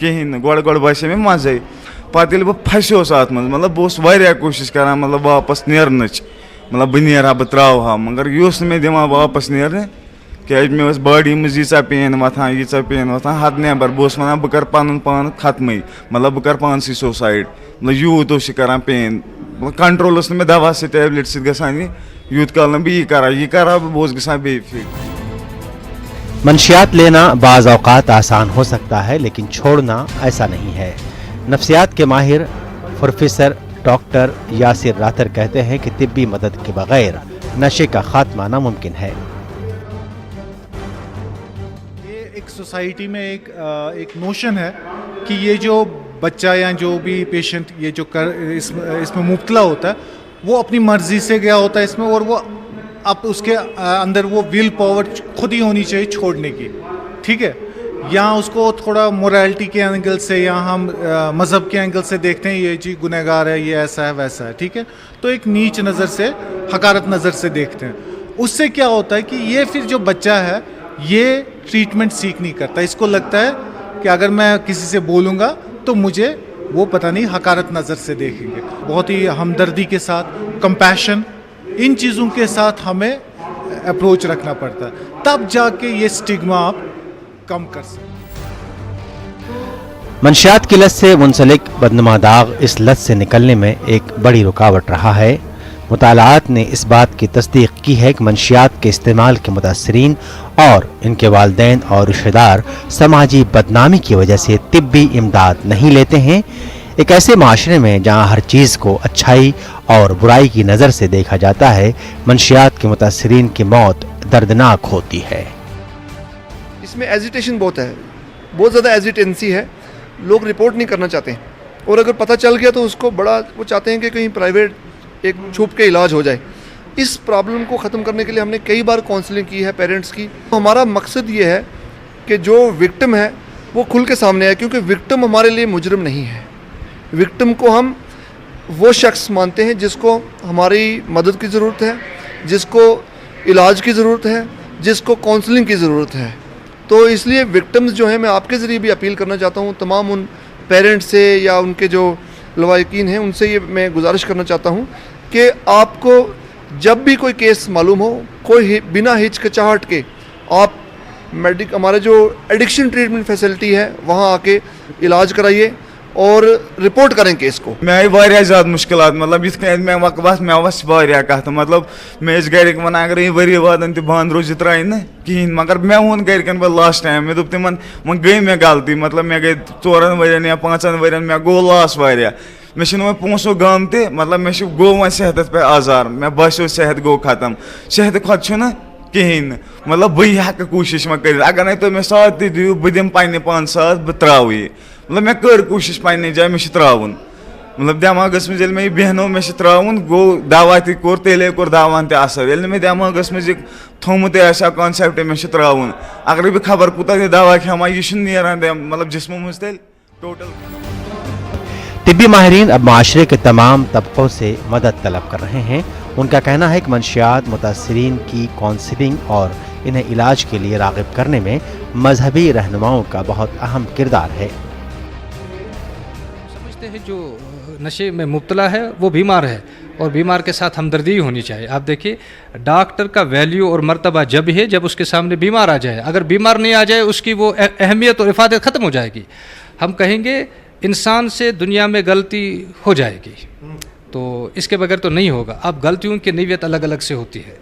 کہین گۄڈٕ باسے مےٚ مزے پتہٕ ییٚلہِ بہٕ پھسیوس اتھ منٛز مطلب بہٕ اوسُس واریاہ کوٗشِش کران مطلب واپس نیرنٕچ مطلب بہٕ نیرٕ ہا بہٕ تراوٕ ہا مگر یہِ اوس نہٕ مےٚ دِوان واپس نیرنہِ کیازِ مےٚ ٲس باڈی منٛز ییٖژاہ پین وۄتھان حد نٮ۪بر بہٕ اوسُس ونان بہٕ کرٕ پنُن پان ختمٕے مطلب بہٕ کرٕ پانسٕے سوسایڈ مطلب یوٗت اوس یہِ کران پین کنٹرول اوس نہٕ مےٚ دوا سۭتۍ ٹیبلِٹ سۭتۍ گژھان یوٗت کال نہٕ بہٕ یہِ کرٕ ہا بہٕ اوسُس گژھان بیٚیہِ فِٹ. منشیات لینا بعض اوقات آسان ہو سکتا ہے لیکن چھوڑنا ایسا نہیں ہے. نفسیات کے ماہر پروفیسر ڈاکٹر یاسر راتر کہتے ہیں کہ طبی مدد کے بغیر نشے کا خاتمہ ناممکن ہے. یہ ایک سوسائٹی میں ایک نوشن ہے کہ یہ جو بچہ یا جو بھی پیشنٹ یہ جو اس میں مبتلا ہوتا ہے وہ اپنی مرضی سے گیا ہوتا ہے اس میں اور وہ اب اس کے اندر وہ ول پاور خود ہی ہونی چاہیے چھوڑنے کی. ٹھیک ہے, یہاں اس کو تھوڑا مورالٹی کے اینگل سے یا ہم مذہب کے اینگل سے دیکھتے ہیں یہ جی گنہگار ہے, یہ ایسا ہے ویسا ہے. ٹھیک ہے, تو ایک نیچ نظر سے حقارت نظر سے دیکھتے ہیں. اس سے کیا ہوتا ہے کہ یہ پھر جو بچہ ہے یہ ٹریٹمنٹ سیکھ نہیں کرتا. اس کو لگتا ہے کہ اگر میں کسی سے بولوں گا تو مجھے وہ پتہ نہیں حقارت نظر سے دیکھیں گے. بہت ہی ہمدردی کے ساتھ, کمپیشن, ان چیزوں کے ساتھ ہمیں اپروچ رکھنا پڑتا ہے, تب جا کے یہ سٹگما آپ کم کر سکتے. منشیات کی لت سے منسلک بدنما داغ اس لت سے نکلنے میں ایک بڑی رکاوٹ رہا ہے. مطالعات نے اس بات کی تصدیق کی ہے کہ منشیات کے استعمال کے متاثرین اور ان کے والدین اور رشتہ دار سماجی بدنامی کی وجہ سے طبی امداد نہیں لیتے ہیں. ایک ایسے معاشرے میں جہاں ہر چیز کو اچھائی اور برائی کی نظر سے دیکھا جاتا ہے, منشیات کے متاثرین کی موت دردناک ہوتی ہے. اس میں ایزیٹیشن بہت ہے, بہت زیادہ ایزیٹینسی ہے. لوگ رپورٹ نہیں کرنا چاہتے ہیں اور اگر پتہ چل گیا تو اس کو بڑا وہ چاہتے ہیں کہ کہیں پرائیویٹ ایک چھپ کے علاج ہو جائے. اس پرابلم کو ختم کرنے کے لیے ہم نے کئی بار کاؤنسلنگ کی ہے پیرنٹس کی. ہمارا مقصد یہ ہے کہ جو وکٹم ہے وہ کھل کے سامنے آئے, کیونکہ وکٹم ہمارے لیے مجرم نہیں ہے. وکٹم کو ہم وہ شخص مانتے ہیں جس کو ہماری مدد کی ضرورت ہے, جس کو علاج کی ضرورت ہے, جس کو کاؤنسلنگ کی ضرورت ہے. تو اس لیے وکٹمز جو ہیں, میں آپ کے ذریعے بھی اپیل کرنا چاہتا ہوں تمام ان پیرنٹس سے یا ان کے جو لواحقین ہیں ان سے یہ میں گزارش کرنا چاہتا ہوں کہ آپ کو جب بھی کوئی کیس معلوم ہو, کوئی بنا ہچکچاہٹ کے آپ ہمارے جو ایڈکشن ٹریٹمنٹ فیسلٹی ہے وہاں آ کے علاج کرائیے اور رپورٹ کریں کیس کو. مےٚ آیہِ واریاہ زیادٕ مُشکِلات مطلب یِتھ کٔنۍ مےٚ وقت مےٚ وَس واریاہ کَتھٕ مطلب مےٚ ٲسۍ گَرِکۍ وَنان اگر یہِ ؤری وادَن تہِ بنٛد روزِ یہِ ترٛایہِ نہٕ کِہیٖنۍ مگر مےٚ ووٚن گَرِکٮ۪ن پَتہٕ لاسٹ ٹایم مےٚ دوٚپ تِمَن وۄنۍ گٔے مےٚ غلطی مطلب مےٚ گٔے 4 ؤرۍیَن یا 5 ؤرۍیَن مےٚ گوٚو لاس واریاہ. مےٚ چھُنہٕ وۄنۍ پونٛسو غم تہِ مطلب مےٚ چھُ گوٚو وۄنۍ صحتَس پٮ۪ٹھ آزار. مےٚ باسیو صحت گوٚو ختم. صحتہٕ کھۄتہٕ چھُنہٕ کِہیٖنۍ نہٕ مطلب بٕے ہٮ۪کہٕ کوٗشِش وۄنۍ کٔرِتھ اگر نَے تُہۍ مےٚ ساتھ تہِ دِیِو بہٕ دِمہٕ پنٛنہِ پانہٕ ساتھ بہٕ ترٛاوٕ یہِ مطلب مےٚ کٔر کوٗشِش پنٛنہِ جایہِ مےٚ چھُ ترٛاوُن مطلب دٮ۪ماغَس منٛز ییٚلہِ مےٚ یہِ بیٚہنو مےٚ چھُ ترٛاوُن گوٚو دوا تہِ کوٚر تیٚلے کوٚر دواہَن تہِ اثر. ییٚلہِ نہٕ مےٚ دٮ۪ماغَس منٛز یہِ تھوٚمُتٕے آسہِ ہا کانسیپٹ مےٚ چھُ ترٛاوُن اگرے بہٕ خبر کوٗتاہ تہِ دوا کھٮ۪مہٕ یہِ چھُنہٕ نیران مطلب جسمو منٛز تیٚلہِ ٹوٹل. طبی ماہرین اب معاشرے کے تمام طبقوں سے مدد طلب کر رہے ہیں. ان کا کہنا ہے کہ منشیات متاثرین کی کاؤنسلنگ اور انہیں علاج کے لیے راغب کرنے میں مذہبی رہنماؤں کا بہت اہم کردار ہے. سمجھتے ہیں جو نشے میں مبتلا ہے وہ بیمار ہے اور بیمار کے ساتھ ہمدردی ہونی چاہیے. آپ دیکھیے ڈاکٹر کا ویلیو اور مرتبہ جب ہے جب اس کے سامنے بیمار آ جائے. اگر بیمار نہیں آ جائے اس کی وہ اہمیت اور افادت ختم ہو جائے گی. ہم کہیں گے انسان سے دنیا میں غلطی ہو جائے گی تو اس کے بغیر تو نہیں ہوگا. اب غلطیوں کی نیت الگ الگ سے ہوتی ہے.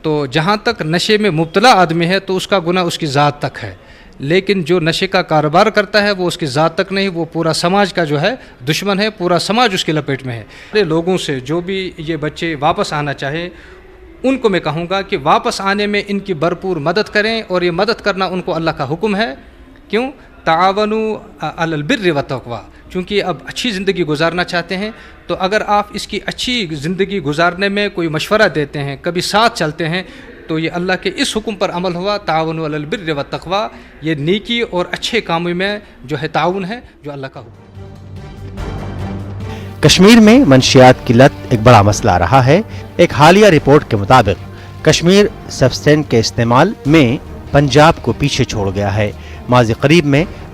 تو جہاں تک نشے میں مبتلا آدمی ہے تو اس کا گناہ اس کی ذات تک ہے, لیکن جو نشے کا کاروبار کرتا ہے وہ اس کی ذات تک نہیں, وہ پورا سماج کا جو ہے دشمن ہے, پورا سماج اس کی لپیٹ میں ہے. لوگوں سے جو بھی یہ بچے واپس آنا چاہیں ان کو میں کہوں گا کہ واپس آنے میں ان کی بھرپور مدد کریں, اور یہ مدد کرنا ان کو اللہ کا حکم ہے. کیوں؟ تعاونوا علی البر والتقوی, چونکہ اب اچھی زندگی گزارنا چاہتے ہیں تو اگر آپ اس کی اچھی زندگی گزارنے میں کوئی مشورہ دیتے ہیں, کبھی ساتھ چلتے ہیں, تو یہ اللہ کے اس حکم پر عمل ہوا تعاونوا علی البر والتقوی. یہ نیکی اور اچھے کاموں میں جو ہے تعاون ہے جو اللہ کا حکم. کشمیر میں منشیات کی لت ایک بڑا مسئلہ رہا ہے. ایک حالیہ رپورٹ کے مطابق کشمیر سبسٹینٹ کے استعمال میں پنجاب کو پیچھے چھوڑ گیا ہے. ماضی قریب میں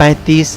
35